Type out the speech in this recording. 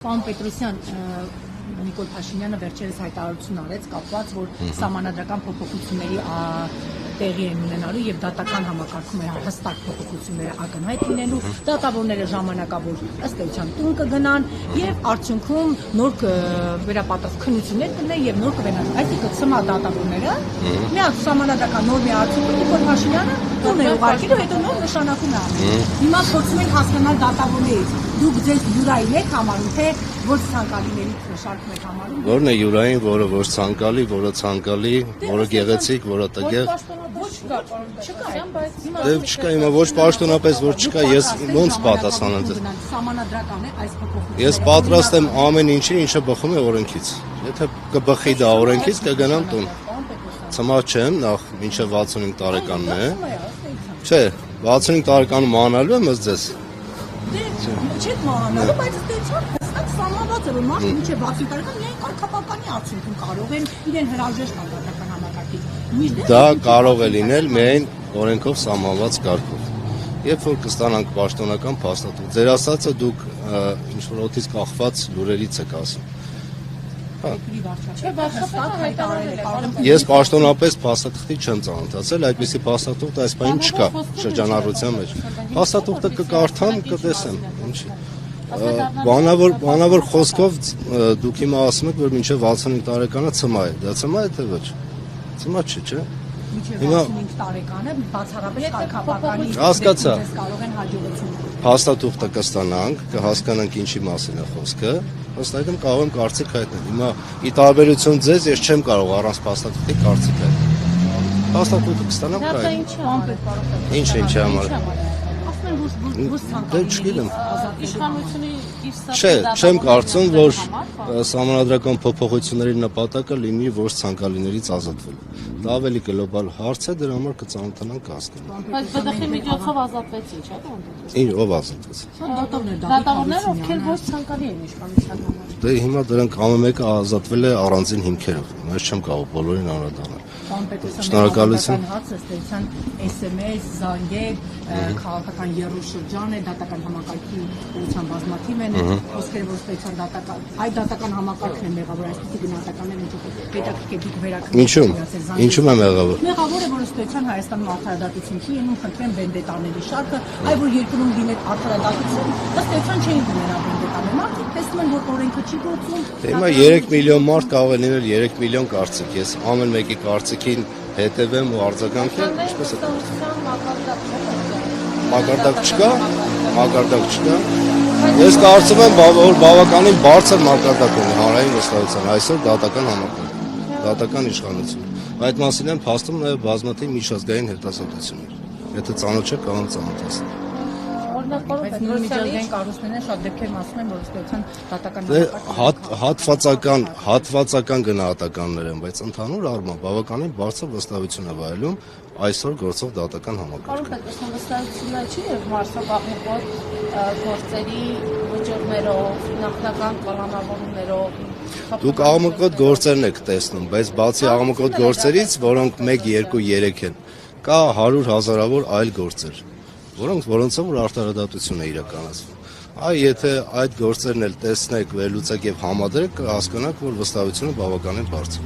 Պարոն Պետրոսյան, Նիկոլ Փաշինյանը վերջերս հայտարարություն արեց կապված, որ սահմանադրական փոփոխությունների տեղի են ունենալու եւ դատական համակարգում հստակ փոփոխությունները ակնհայտ լինելու, դատավորները ժամանակավոր ըստ էության տուն կգնան եւ արդյունքում նոր վերապատրաստի քննություններ կլինեն եւ նոր կվենան։ Այսինքն սմա դատավորները միակ սահմանադրական նորմի արդյունքում Նիկոլ Փաշինյանը տուն է ուղարկել ու հետո նոր նշանակում է անում։ Հիմա փորձում ենք հասկանալ դատավորներից դուք ձեզ յուրային եք համարում, թե ոչ ցանկալիներից շարքում եք համարում։ Որն է յուրային, որը ոչ ցանկալի, որը ցանկալի, որը գեղեցիկ, որը տգեղ։ Դե չկա, հիմա ոչ պաշտոնապես որ չկա, ես ոնց պատասխանեմ ձեզ։ Սահմանադրական է այս փոփոխությունը։ Ես պատրաստ եմ ամեն ինչին, ինչը բխում է օրենքից։ Եթե կբխի դա օրենքից, կգնամ տուն։ Ցմա չեմ, նախ մինչև 65 տարեկանն է։ Չէ, 65 տարեկանում մանալու եմ ըստ ձեզ։ Չեք մանալու, բայց ըստ էության հստակ սահմանված է, որ մարդը մինչև 60 տարեկան միայն կարգապահպանի արդյունքում կարող են իրեն հրաժեշտ տալ դատական համակարգից։ Դա կարող է լինել միայն օրենքով սահմանված կարգով։ Երբ որ կստանանք պաշտոնական փաստաթուղթ, ձեր ասածը դուք ինչ որ օդից կախված լուրերից եք ասում։ Ես պաշտոնապես փաստաթղթի չեմ ծանոթացել, այդպիսի փաստաթուղթ այս բանը չկա շրջանառության մեջ։ Փաստաթուղթը կկարդամ, կտեսեմ, ինչի։ Բանավոր խոսքով դուք հիմա ասում եք, որ մինչև 65 տարեկանը ցմա է։ Դա ցմա է թե ոչ։ Ցմա չի, չէ՞։ Մինչև 65 տարեկանը բացառապես կարգապահպանի հասկացա։ կարող են հաջողություն։ Փաստաթուղթը կստանանք, կհասկանանք ինչի մասին է խոսքը։ Ըստ այդմ կարող եմ կարծիք հայտնել։ Հիմա ի տարբերություն ձեզ ես չեմ կարող առանց փաստաթղթի կարծիք հայտնել։ Փաստաթուղթը կստանամ կայ։ Ինչ համար։ Դե չգիտեմ։ Չէ, չեմ կարծում, որ սահմանադրական փոփոխությունների նպատակը լինի ոչ ցանկալիներից ազատվել։ Դա ավելի գլոբալ հարց է, դրա համար կծանոթանանք կհասկանանք։ Բայց ԲԴԽ-ի միջոցով ազատվեցին, չէ՞։ Ինչ ով ազատվեց։ Դատավորները, ովքեր ոչ ցանկալի են իշխանության համար։ Դե հիմա դրանք ամեն մեկը ազատվել է առանձին հիմքերով։ Ես չեմ կարող բոլորին անդրադառնալ։ Շնորհակալություն։ Հաստատության SMS, զանգեր, քաղաքական երրորդ է, դատական համակարգի ուղղության բազմաթիվ են, խոսքերը որ ստեցան դատական, այդ դատական համակարգն է մեղավոր, այսպիսի գնահատականներ ինչու հետաքրքիր վերականգնեցին։ Ինչու՞մ է մեղավոր։ Մեղավոր է, որ ստեցան Հայաստանում արդարադատություն չի անում, խնդրեն վենդետաների շարքը, այ որ երկրում լիներ արդարադատություն, ըստ էության չէին լիներ վենդետաներ։ Մարդիկ տեսնում են, որ օրենքը չի գործում։ Հիմա 3 միլիոն մարդ կարող է լինել 3 միլիոն կարծիք։ Ես ամեն մեկի կարծիքին հետևեմ ու արձագանքեմ, ինչպես է։ Մակարդակ չկա։ Ես կարծում եմ, որ բավականին բարձր մակարդակ ունի հանրային վստահության այսօր դատական համակարգը, դատական իշխանություն։ Այդ մասին են փաստում նաև բազմաթիվ միջազգային հետազոտություններ։ Եթե ծանոթ չեք, կարող եմ ծանոթացնել։ Բայց նույն միջազգային կառույցներն շատ դեպքերում ասում են, որ ստեցան դատական հատվածական գնահատականներ են, բայց ընդհանուր առմամբ բավականին բարձր վստահություն է վայելում այսօր գործող դատական համակարգը։ Պարոն Պետրոսյան, վստահությունն չի եւ մարսապահմունքով գործերի վճռներով, նախնական պլանավորումներով։ Դուք աղմկոտ գործերն եք տեսնում, բայց բացի աղմկոտ գործերից, որոնք 1, 2, 3 են, կա 100 հազարավոր այլ գործեր, որոնցով որ արդարադատություն է իրականացվում։ Այ եթե այդ գործերն էլ տեսնեք, վերլուծեք եւ համադրեք, կհասկանաք, որ վստահությունը բավականին բարձր է։